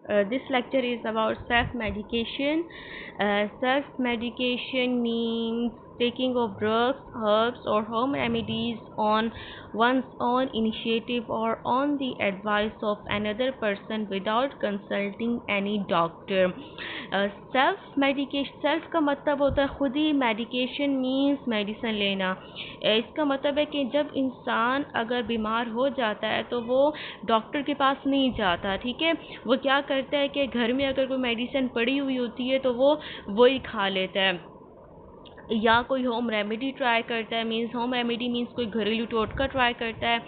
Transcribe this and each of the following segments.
This lecture is about self-medication. Self-medication means taking of drugs, herbs, or home remedies on one's own initiative or on the advice of another person without consulting any doctor. Self का मतलब होता है खुद ही, medication means medicine लेना। इसका मतलब है कि जब इंसान अगर बीमार हो जाता है तो वो डॉक्टर के पास नहीं जाता, ठीक है। वो क्या करता है कि घर में अगर कोई मेडिसिन पड़ी हुई होती है तो वो वही खा लेता है, या कोई होम रेमेडी ट्राई करता है। होम रेमेडी मीन्स कोई घरेलू टोटका ट्राई करता है,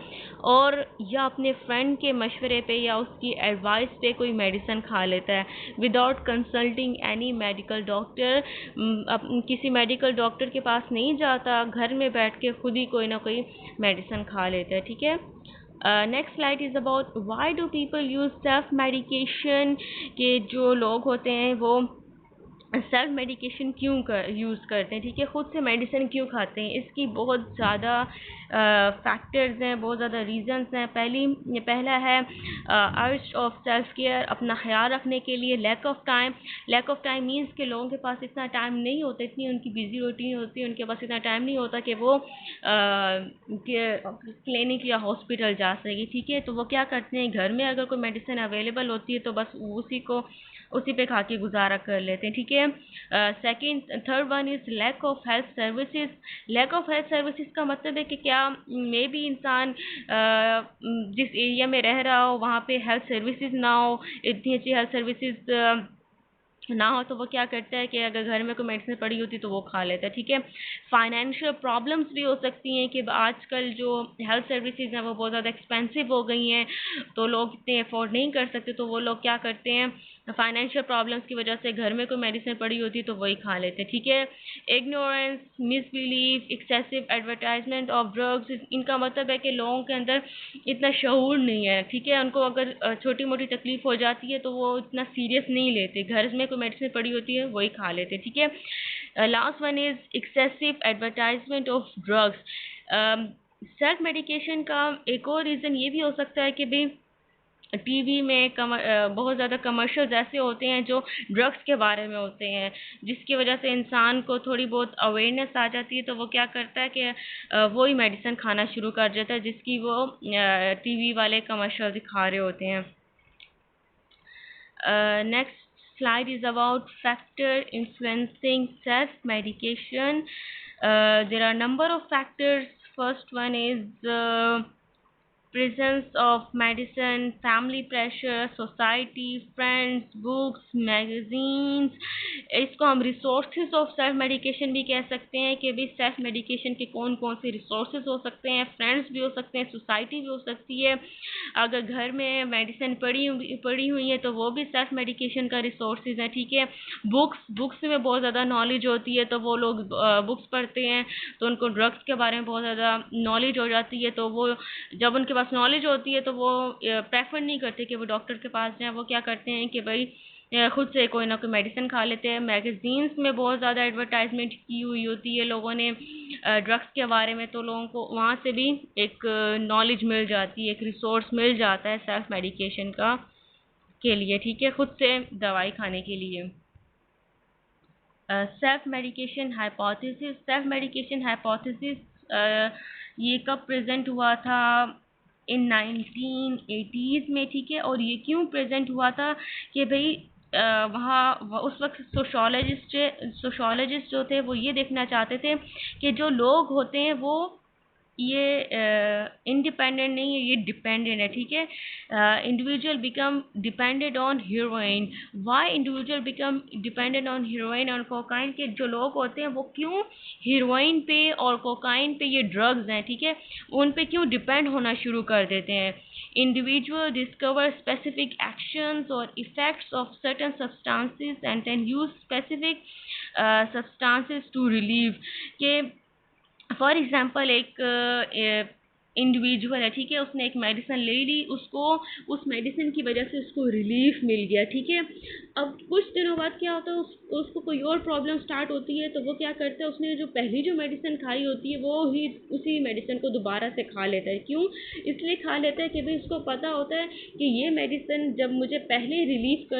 और या अपने फ्रेंड के मशवरे पे या उसकी एडवाइस पे कोई मेडिसिन खा लेता है without consulting any medical doctor. किसी मेडिकल डॉक्टर के पास नहीं जाता, घर में बैठ के खुद ही कोई ना कोई मेडिसिन खा लेता है, ठीक है। Next slide is about why do people use self medication. के जो लोग होते हैं वो सेल्फ मेडिकेशन क्यों यूज़ करते हैं, ठीक है, ख़ुद से मेडिसिन क्यों खाते हैं। इसकी बहुत ज़्यादा फैक्टर्स हैं, बहुत ज़्यादा रीज़न्स हैं। पहला है अर्ज ऑफ सेल्फ केयर, अपना ख्याल रखने के लिए। लैक ऑफ टाइम मीन्स के लोगों के पास इतना टाइम नहीं होता, इतनी उनकी बिजी रूटीन होती है, उनके पास इतना टाइम नहीं होता कि वो क्लिनिक या हॉस्पिटल जा सके, ठीक है। तो वो क्या करते हैं, घर में अगर कोई मेडिसिन अवेलेबल होती है तो बस उसी पे खा के गुजारा कर लेते हैं, ठीक है। Third one is lack of health services. Lack of health services का मतलब है कि क्या मे भी इंसान जिस एरिया में रह रहा हो वहाँ पे हेल्थ सर्विसेज ना हो, इतनी अच्छी हेल्थ सर्विसेज ना हो, तो वो क्या करता है कि अगर घर में कोई मेडिसिन पड़ी होती तो वो खा लेता है, ठीक है। फाइनेंशियल प्रॉब्लम्स भी हो सकती हैं कि आजकल जो हेल्थ सर्विसेज हैं वो बहुत ज़्यादा एक्सपेंसिव हो गई हैं, तो लोग इतने अफोर्ड नहीं कर सकते, तो वो लोग क्या करते हैं, फाइनेंशियल प्रॉब्लम्स की वजह से घर में कोई मेडिसिन पड़ी होती है तो वही खा लेते हैं, ठीक है। Ignorance, misbelief, excessive advertisement of drugs. इनका मतलब है कि लोगों के अंदर इतना शऊर नहीं है, ठीक है। उनको अगर छोटी मोटी तकलीफ हो जाती है तो वो इतना सीरियस नहीं लेते, घर में कोई मेडिसिन पड़ी होती है वही खा लेते, ठीक है। Last one is excessive advertisement of drugs. Self medication का एक और रीज़न ये भी हो सकता है कि भाई टीवी में बहुत ज़्यादा कमर्शियल्स ऐसे होते हैं जो ड्रग्स के बारे में होते हैं, जिसकी वजह से इंसान को थोड़ी बहुत अवेयरनेस आ जाती है, तो वो क्या करता है कि वो ही मेडिसिन खाना शुरू कर देता है जिसकी वो टीवी वाले कमर्शियल दिखा रहे होते हैं। Next slide is about factor influencing self medication. There are number of factors. First one is presence of medicine, family pressure, society, friends, books, magazines. इसको हम रिसोर्सेज ऑफ सेल्फ मेडिकेशन भी कह सकते हैं कि भाई सेल्फ मेडिकेशन के कौन कौन से रिसोर्सेज हो सकते हैं। फ्रेंड्स भी हो सकते हैं, सोसाइटी भी हो सकती है। अगर घर में मेडिसिन पड़ी हुई है तो वो भी सेल्फ मेडिकेशन का रिसोर्सेज है, ठीक है। बुक्स में बहुत ज़्यादा नॉलेज होती है, तो वो लोग बुक्स पढ़ते हैं तो उनको ड्रग्स के बारे में बहुत ज़्यादा नॉलेज हो जाती है, तो वो जब उनके पास नॉलेज होती है तो वो प्रेफर नहीं करते कि वो डॉक्टर के पास जाएं। वो क्या करते हैं कि भाई खुद से कोई ना कोई मेडिसिन खा लेते हैं। मैगज़ीन्स में बहुत ज़्यादा एडवर्टाइजमेंट की हुई होती है लोगों ने ड्रग्स के बारे में, तो लोगों को वहाँ से भी एक नॉलेज मिल जाती है, एक रिसोर्स मिल जाता है सेल्फ मेडिकेशन का के लिए, ठीक है, खुद से दवाई खाने के लिए। सेल्फ मेडिकेशन हाइपोथेसिस ये कब प्रेजेंट हुआ था, इन 1980s में, ठीक है। और ये क्यों प्रेजेंट हुआ था कि भाई वहाँ उस वक्त सोशोलॉजिस्ट जो थे वो ये देखना चाहते थे कि जो लोग होते हैं वो ये इंडिपेंडेंट नहीं है, ये डिपेंडेंट है, ठीक है। Individual become dependent on heroin. Why individual become dependent on heroin और कोकाइन, के जो लोग होते हैं वो क्यों हीरोइन पे और कोकाइन पे, ये ड्रग्स हैं, ठीक है, उन पे क्यों डिपेंड होना शुरू कर देते हैं। इंडिविजुअल डिस्कवर स्पेसिफिक एक्शंस और effects of certain substances and then use specific substances to relieve. के फॉर एग्ज़ाम्पल एक इंडिविजुअल है, ठीक है, उसने एक मेडिसिन ले ली, उसको उस मेडिसिन की वजह से उसको रिलीफ मिल गया, ठीक है। अब कुछ दिनों बाद क्या होता है, उसको कोई और प्रॉब्लम स्टार्ट होती है, तो वो क्या करता है, उसने जो पहली जो मेडिसिन खाई होती है वो ही उसी मेडिसिन को दोबारा से खा लेता है। क्यों? इसलिए खा लेता है कि भाई उसको पता होता है कि ये मेडिसिन जब मुझे पहले रिलीफ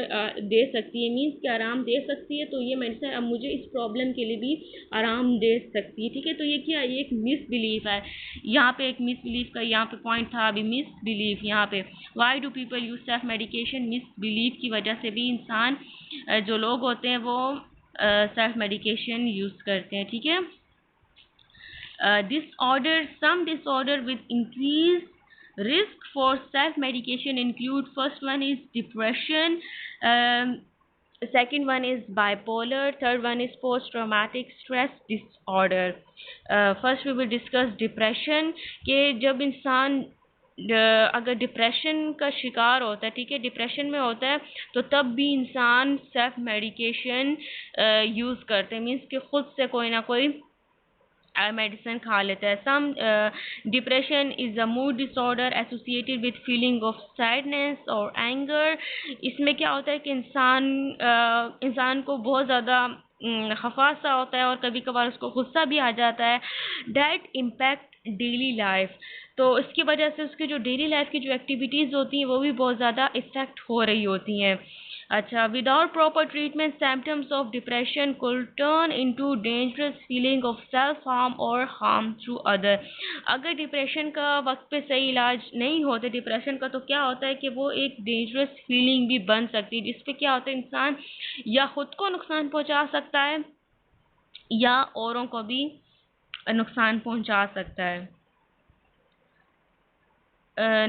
दे सकती है, मीन्स कि आराम दे सकती है, तो ये मेडिसिन अब मुझे इस प्रॉब्लम के लिए भी आराम दे सकती है। ठीक है, तो ये क्या, ये एक मिस बिलीफ है। यहाँ पे एक मिस बिलीफ का यहाँ पे पॉइंट था अभी, मिस बिलीफ। यहाँ पे why do people use self medication, miss belief की वजह से भी इंसान जो लोग होते हैं वो सेल्फ मेडिकेशन यूज करते हैं। ठीक है, disorder, some disorder with increased risk for self-medication include, first one is depression, second one is bipolar, third one is post-traumatic stress disorder. First we will discuss depression, कि जब इंसान अगर depression का शिकार होता है, ठीक है, डिप्रेशन में होता है, तो तब भी इंसान सेल्फ मेडिकेशन यूज़ करते हैं, मीन्स कि खुद से कोई ना कोई मेडिसिन खा लेता है। Some depression is a mood disorder associated with feeling of sadness और एंगर। इसमें क्या होता है कि इंसान को बहुत ज़्यादा खफा सा होता है और कभी कभार उसको गुस्सा भी आ जाता है। डैट इम्पैक्ट डेली लाइफ, तो इसकी वजह से उसकी जो डेली लाइफ की जो एक्टिविटीज़ होती हैं वो भी बहुत ज़्यादा इफ़ेक्ट हो रही होती हैं। अच्छा, without proper treatment symptoms of depression could turn into dangerous feeling of self harm और हार्म थ्रू अदर। अगर डिप्रेशन का वक्त पे सही इलाज नहीं होता डिप्रेशन का, तो क्या होता है कि वो एक डेंजरस फीलिंग भी बन सकती है, जिसपे क्या होता है, इंसान या खुद को नुकसान पहुंचा सकता है या औरों को भी नुकसान पहुंचा सकता है।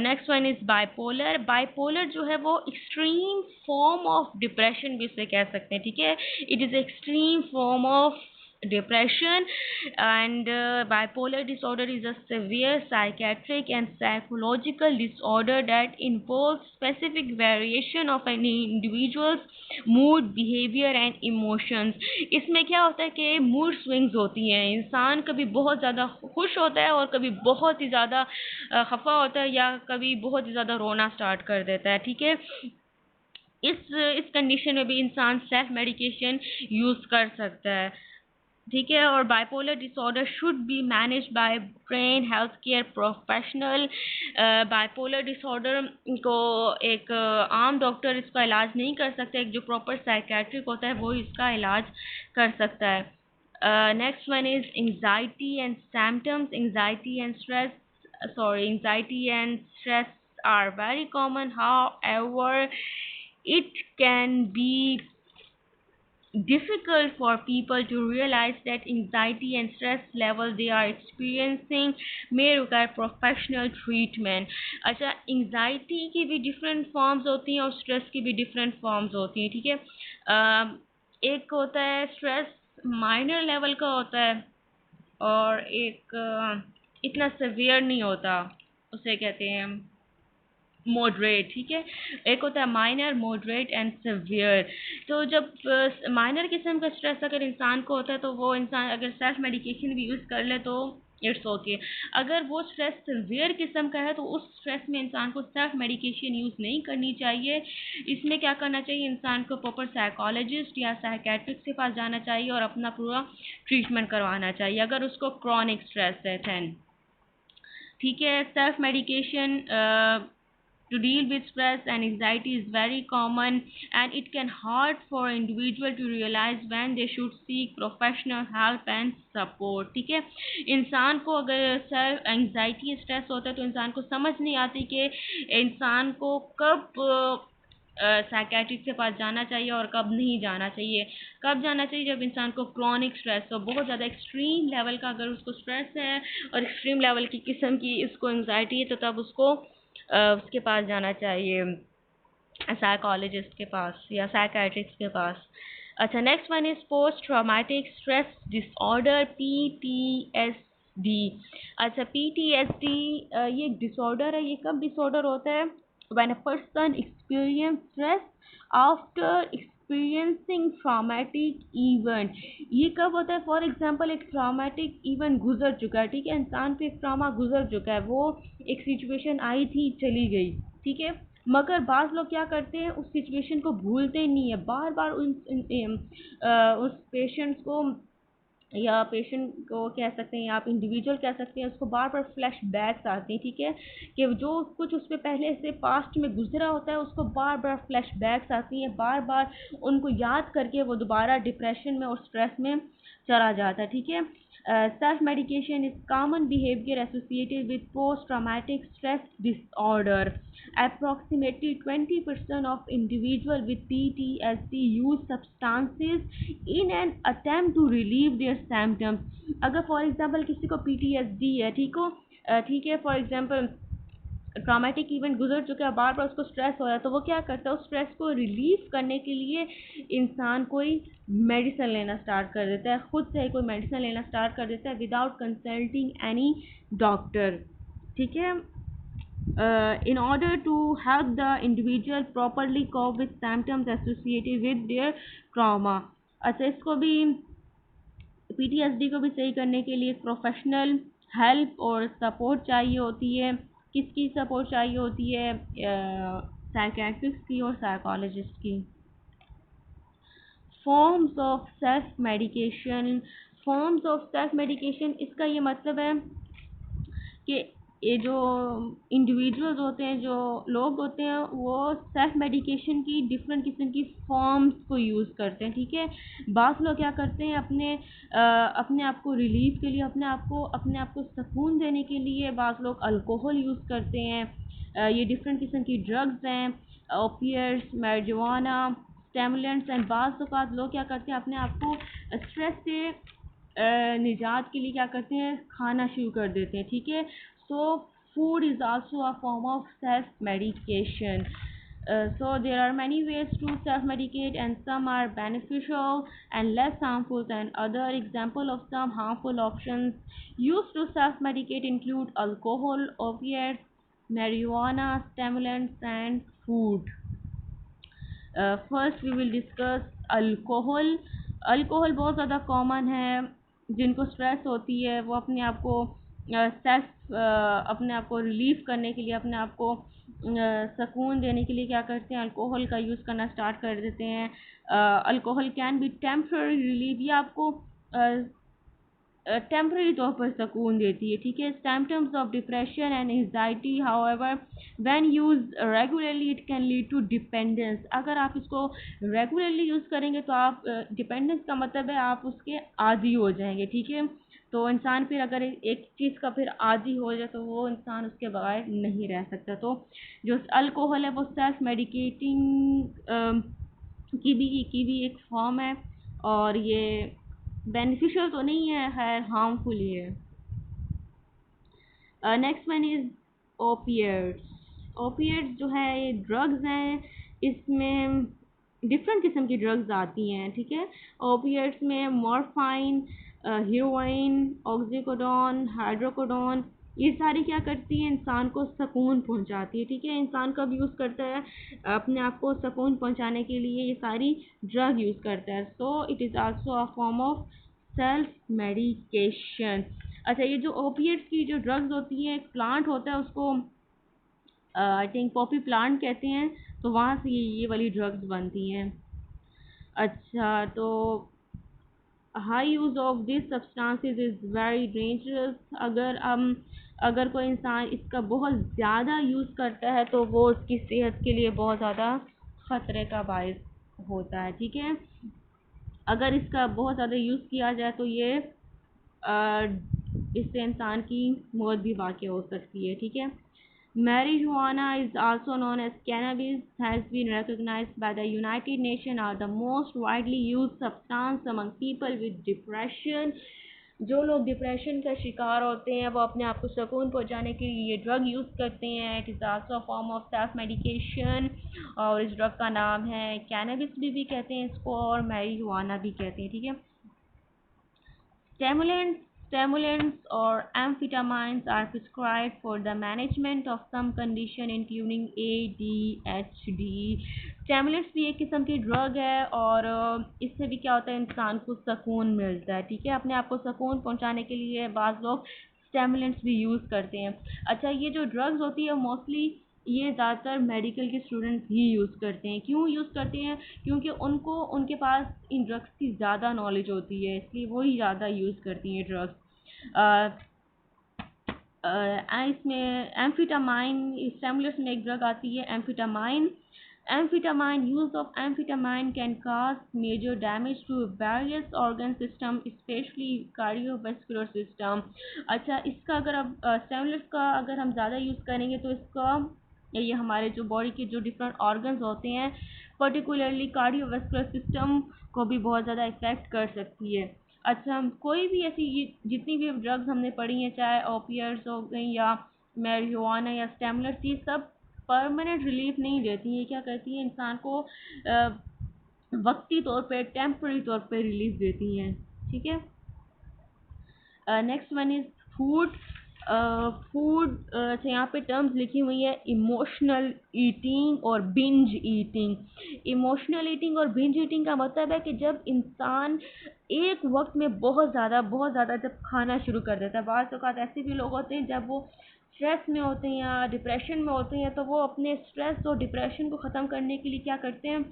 Next one is bipolar. Bipolar जो है वो एक्सट्रीम फॉर्म ऑफ डिप्रेशन भी उसे कह सकते हैं। ठीक है, it is extreme form of depression, and bipolar disorder is a severe psychiatric and psychological disorder that involves specific variation of an individual's mood, behavior and emotions. इसमें क्या होता है कि मूड स्विंग्स होती हैं, इंसान कभी बहुत ज़्यादा खुश होता है और कभी बहुत ही ज़्यादा खफा होता है या कभी बहुत ही ज़्यादा रोना स्टार्ट कर देता है। ठीक है, इस कंडीशन में भी इंसान सेल्फ मेडिकेशन यूज़ कर सकता है। ठीक है, और bipolar disorder should be manage by train health care professional. Bipolar disorder को एक आम डॉक्टर इसका इलाज नहीं कर सकते, एक जो प्रॉपर साइकेट्रिक होता है वो इसका इलाज कर सकता है। Next one is anxiety and symptoms. Anxiety and stress are very common, however it can be difficult for people to realize that anxiety and stress level they are experiencing may require professional treatment. अच्छा, anxiety की भी different forms होती हैं और stress की भी different forms होती हैं। ठीक है, एक होता है stress minor level का होता है और एक इतना severe नहीं होता, उसे कहते हैं मॉडरेट। ठीक है, एक होता है माइनर, मॉडरेट एंड सिवियर। तो जब माइनर किस्म का स्ट्रेस अगर इंसान को होता है तो वो इंसान अगर सेल्फ मेडिकेशन भी यूज़ कर ले तो इट्स ओके। अगर वो स्ट्रेस सिवियर किस्म का है तो उस स्ट्रेस में इंसान को सेल्फ मेडिकेशन यूज़ नहीं करनी चाहिए। इसमें क्या करना चाहिए, इंसान को प्रॉपर साइकोलॉजिस्ट या साइकेट्रिस्ट के पास जाना चाहिए और अपना पूरा ट्रीटमेंट करवाना चाहिए अगर उसको क्रॉनिक स्ट्रेस है दैन। ठीक है, self medication to deal with stress and anxiety is very common, and it can hard for individual to realize when they should seek professional help and support. ठीक है, इंसान को अगर सेल्फ एंजाइटी स्ट्रेस होता है तो इंसान को समझ नहीं आती कि इंसान को कब साइकेट्रिस्ट के पास जाना चाहिए और कब नहीं जाना चाहिए। कब जाना चाहिए, जब इंसान को क्रॉनिक स्ट्रेस हो, बहुत ज़्यादा एक्सट्रीम लेवल का अगर उसको स्ट्रेस है और एक्सट्रीम लेवल की किस्म की इसको एंजाइटी है, तो तब उसको उसके पास जाना चाहिए, साइकोलॉजिस्ट के पास या साइकाइट्रिस्ट के पास। अच्छा, next one is post traumatic stress disorder, PTSD। अच्छा, PTSD ये एक डिसऑर्डर है। ये कब डिसऑर्डर होता है, when a person experience stress after experiencing traumatic event. ये कब होता है, फॉर एग्जांपल एक ट्रॉमेटिक इवेंट गुजर चुका है। ठीक है, इंसान पे एक ट्रॉमा गुजर चुका है, वो एक सिचुएशन आई थी चली गई। ठीक है, मगर बाज़ लोग क्या करते हैं, उस सिचुएशन को भूलते नहीं है, बार बार उस पेशेंट्स को या पेशेंट को कह सकते हैं या आप इंडिविजुअल कह सकते हैं, उसको बार बार फ्लैश बैक्स आते हैं, ठीक है, कि जो कुछ उस पर पहले से पास्ट में गुजरा होता है उसको बार बार फ्लैश बैक्स आती हैं, बार बार उनको याद करके वो दोबारा डिप्रेशन में और स्ट्रेस में चला जाता है, ठीक है। Self medication is common behaviour associated with post traumatic stress disorder. Approximately 20% of individuals with PTSD use substances in an attempt to relieve their symptoms. अगर फॉर एग्जांपल किसी को PTSD है, ठीक है, फॉर एग्जांपल ट्रॉमेटिक इवेंट गुजर चुका है, बार बार उसको स्ट्रेस हो रहा है, तो वो क्या करता है, उस स्ट्रेस को रिलीव करने के लिए इंसान कोई मेडिसिन लेना स्टार्ट कर देता है, खुद से ही कोई मेडिसिन लेना स्टार्ट कर देता है विदाउट कंसल्टिंग एनी डॉक्टर, ठीक है। In order to help the individual properly cope with symptoms associated with their trauma. अच्छा, इसको भी PTSD को भी सही करने के लिए प्रोफेशनल हेल्प और सपोर्ट चाहिए होती है। किसकी सपोर्ट चाहिए होती है? साइकेट्रिस्ट की और साइकोलॉजिस्ट की। Forms of self medication. Forms of self medication, इसका ये मतलब है कि ये जो इंडिविजुअल्स होते हैं, जो लोग होते हैं, वो सेल्फ मेडिकेशन की डिफरेंट किस्म की फॉर्म्स को यूज़ करते हैं, ठीक है। बाक़ लोग क्या करते हैं, अपने आप को रिलीफ के लिए, अपने आप को सुकून देने के लिए बाक़ लोग अल्कोहल यूज़ करते हैं। ये डिफरेंट किस्म की ड्रग्स हैं, ओपिएट्स, मैरिजुआना, स्टिमुलेंट्स एंड बाज़ औक़ात लोग क्या करते हैं, अपने आप को स्ट्रेस से निजात के लिए क्या करते हैं, खाना शुरू कर देते हैं, ठीक है। So food is also a form of self-medication. So there are many ways to self-medicate, and some are beneficial and less harmful than other. Example of some harmful options used to self-medicate include alcohol, opiates, marijuana, stimulants, and food. First we will discuss alcohol. Alcohol बहुत ज़्यादा common है, जिनको stress होती है वो अपने आप को अपने आप को रिलीफ करने के लिए, अपने आप को सुकून देने के लिए क्या करते हैं, अल्कोहल का यूज़ करना स्टार्ट कर देते हैं। Alcohol can be temporary relief, ये आपको टेम्पररी तौर पर सुकून देती है, ठीक है। Symptoms of depression and anxiety, however when use regularly it can lead to dependence. अगर आप इसको रेगुलरली यूज़ करेंगे तो आप डिपेंडेंस का मतलब है आप उसके आदी हो जाएंगे, ठीक है। तो इंसान फिर अगर एक चीज़ का फिर आदी हो जाए तो वो इंसान उसके बगैर नहीं रह सकता। तो जो अल्कोहल है वो सेल्फ मेडिकेटिंग की भी एक फॉर्म है, और ये बेनिफिशियल तो नहीं है, खैर हार्मफुल ही है। Next one is opiates. Opiates जो है ये ड्रग्स हैं, इसमें डिफरेंट किस्म की ड्रग्स आती हैं, ठीक है। ओपिएट्स में मॉर्फाइन, हीरोइन, ऑक्सीकोडोन, हाइड्रोकोडोन, ये सारी क्या करती हैं, इंसान को सुकून पहुंचाती है, ठीक है। इंसान कब यूज़ करता है, अपने आप को सुकून पहुंचाने के लिए ये सारी ड्रग यूज़ करता है। So it is also a form of self medication. अच्छा, ये जो ओपिएट्स की जो ड्रग्स होती हैं, एक प्लांट होता है उसको आई थिंक पॉपी प्लांट कहते हैं, तो वहाँ से ये वाली ड्रग्स बनती हैं। अच्छा, तो high use of this substances is very dangerous. अगर कोई इंसान इसका बहुत ज़्यादा यूज़ करता है तो वो उसकी सेहत के लिए बहुत ज़्यादा ख़तरे का बायस होता है, ठीक है। अगर इसका बहुत ज़्यादा यूज़ किया जाए तो ये इससे इंसान की मौत भी वाक़ई हो सकती है, ठीक है। Marijuana is also known as cannabis, has been recognized by the United Nations are the most widely used substance among people with depression. जो लोग डिप्रेशन का शिकार होते हैं वो अपने आप को सुकून पहुंचाने के लिए ये ड्रग यूज़ करते हैं। It is also form of self medication, और इस ड्रग का नाम है कैनबिस भी कहते हैं इसको, और मैरिजुआना भी कहते हैं, ठीक है। Stimulants or amphetamines are prescribed for the management of some condition including ADHD. Stimulants भी एक किस्म की ड्रग है, और इससे भी क्या होता है, इंसान को सुकून मिलता है, ठीक है। अपने आप को सुकून पहुंचाने के लिए बाज़ लोग स्टिमुलेंट्स भी यूज़ करते हैं। अच्छा, ये जो ड्रग्स होती है मोस्टली ये ज़्यादातर मेडिकल के स्टूडेंट्स ही यूज़ करते हैं। क्यों यूज़ करते हैं? क्योंकि उनको उनके पास इन ड्रग्स की ज़्यादा नॉलेज होती है, इसलिए वो ही ज़्यादा यूज़ करती हैं ड्रग्स। इसमें एम्फिटामाइन, स्टिमुलस में एक ड्रग आती है amphetamine. Amphetamine, use of amphetamine can cause major damage to various organ system, specially cardiovascular system. अच्छा, इसका अगर अब स्टिमुलस का अगर हम ज़्यादा यूज़ करेंगे तो इसका ये हमारे जो बॉडी के जो डिफरेंट ऑर्गन्स होते हैं, पर्टिकुलरली कार्डियोवास्कुलर सिस्टम को भी बहुत ज़्यादा इफ़ेक्ट कर सकती है। अच्छा, हम कोई भी ऐसी जितनी भी ड्रग्स हमने पढ़ी हैं, चाहे ओपियट्स हो गई या मैरिजुआना या स्टिमुलेंट्स, ये सब परमानेंट रिलीफ नहीं देती हैं। क्या करती हैं? इंसान को वक्ती तौर पे, टेम्पररी तौर पे रिलीफ देती हैं। ठीक है। Next one is food. Food, अच्छा यहाँ पे टर्म्स लिखी हुई है इमोशनल ईटिंग और बिंज ईटिंग। इमोशनल ईटिंग और बिंज ईटिंग का मतलब है कि जब इंसान एक वक्त में बहुत ज़्यादा जब खाना शुरू कर देता है। बाज़ औक़ात ऐसे भी लोग होते हैं जब वो स्ट्रेस में होते हैं या डिप्रेशन में होते हैं, तो वो अपने स्ट्रेस और डिप्रेशन को ख़त्म करने के लिए क्या करते हैं?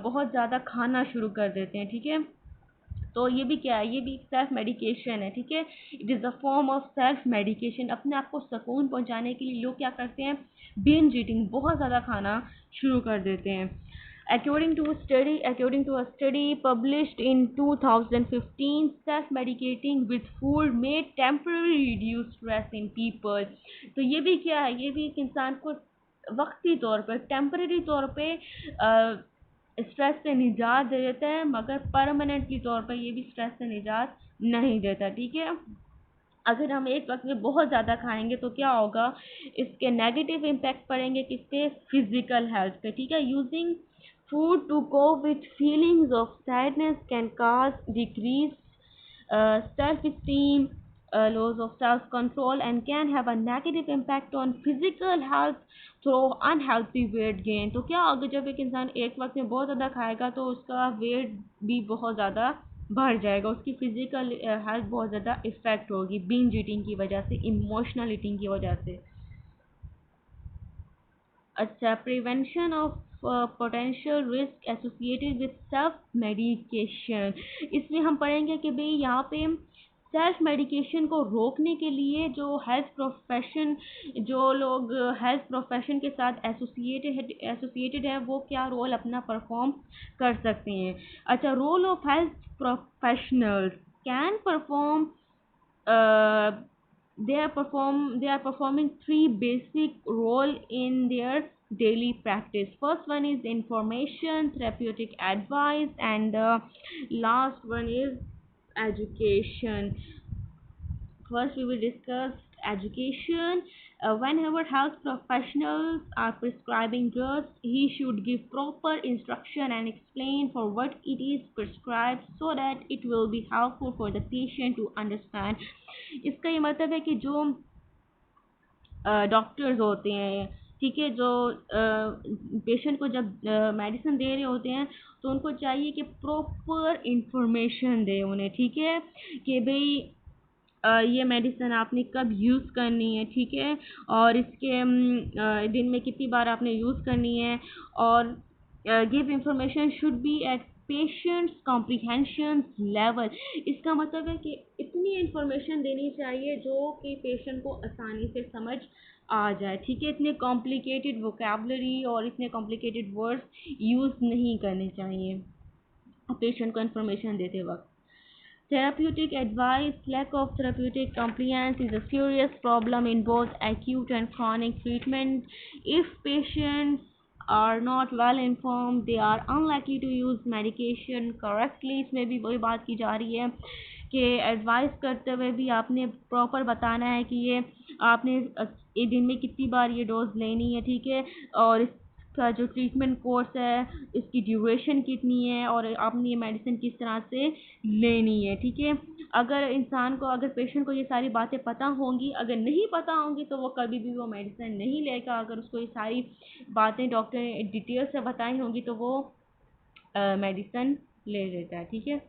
बहुत ज़्यादा खाना शुरू कर देते हैं। ठीक है। तो ये भी क्या है? ये भी सेल्फ मेडिकेशन है। ठीक है। It is a form of self medication. अपने आप को सुकून पहुंचाने के लिए लोग क्या करते हैं? बिंज ईटिंग, बहुत ज़्यादा खाना शुरू कर देते हैं। According to a study published in 2015, self-medicating with food may temporarily reduce stress in people। तो ये भी क्या है? ये भी एक इंसान को वक्ती तौर पर, टेम्परेरी तौर पे स्ट्रेस से निजात दे देता है, मगर परमानेंटली तौर पर ये भी स्ट्रेस से निजात नहीं देता। ठीक है। अगर हम एक वक्त में बहुत ज़्यादा खाएंगे तो क्या होगा? इसके नेगेटिव इम्पैक्ट पड़ेंगे किस पे? फिजिकल हेल्थ पे। ठीक है। Using food to cope with feelings of sadness can cause decrease self-esteem, loss of self-control, and can have a negative impact on physical health through unhealthy weight gain। तो क्या होगा? जब एक इंसान एक वक्त में बहुत ज़्यादा खाएगा तो उसका वेट भी बहुत ज़्यादा बढ़ जाएगा, उसकी फिजिकल हेल्थ बहुत ज़्यादा इफ़ेक्ट होगी बिंज ईटिंग की वजह से, इमोशनल ईटिंग की वजह से। अच्छा, prevention of potential risk associated with self medication. इसमें हम पढ़ेंगे कि भाई यहाँ पे सेल्फ मेडिकेशन को रोकने के लिए जो लोग हेल्थ प्रोफेशन के साथ एसोसिएटेड है, वो क्या रोल अपना परफॉर्म कर सकते हैं। अच्छा, role of health professionals can perform they are performing three basic role in their daily practice. First one is information, therapeutic advice, and the last one is education. First, we will discuss education. Whenever health professionals are prescribing drugs, he should give proper instruction and explain for what it is prescribed so that it will be helpful for the patient to understand। इसका ये मतलब है कि जो doctors होते हैं, ठीक है, जो पेशेंट को जब मेडिसिन दे रहे होते हैं तो उनको चाहिए कि प्रॉपर इंफॉर्मेशन दें उन्हें। ठीक है। कि भाई ये मेडिसिन आपने कब यूज़ करनी है। ठीक है। और इसके दिन में कितनी बार आपने यूज़ करनी है। और give information should be at patients comprehension level. इसका मतलब है कि इतनी इंफॉर्मेशन देनी चाहिए जो कि पेशेंट को आसानी से समझ आ जाए। ठीक है। इतने कॉम्प्लिकेटेड वोकेबलरी और इतने कॉम्प्लिकेटेड वर्ड्स यूज़ नहीं करने चाहिए पेशेंट को इंफॉर्मेशन देते वक्त। Therapeutic advice. Lack of therapeutic compliance is a serious problem in both acute and chronic treatment. If patients are not well informed, they are unlikely to use medication correctly। इसमें भी वही बात की जा रही है कि एडवाइस करते हुए भी आपने प्रॉपर बताना है कि ये आपने एक दिन में कितनी बार ये डोज लेनी है। ठीक है। और इसका जो ट्रीटमेंट कोर्स है, इसकी ड्यूरेशन कितनी है, और आपने ये मेडिसिन किस तरह से लेनी है। ठीक है। अगर पेशेंट को ये सारी बातें पता होंगी, अगर नहीं पता होंगी तो वो कभी भी वो मेडिसिन नहीं लेगा। अगर उसको ये सारी बातें डॉक्टर ने डिटेल से बताई होंगी तो वो मेडिसिन ले लेता है। ठीक है।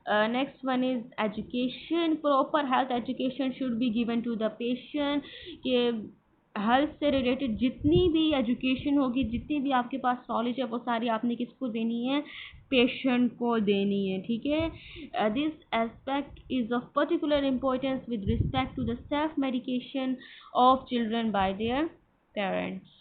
Next one is education. Proper health education should be given to the patient। कि हेल्थ से रिलेटेड जितनी भी एजुकेशन होगी, जितनी भी आपके पास नॉलेज है, वो सारी आपने किसको देनी है? पेशेंट को देनी है, ठीक है। This aspect is of particular importance with respect to the self medication of children by their parents.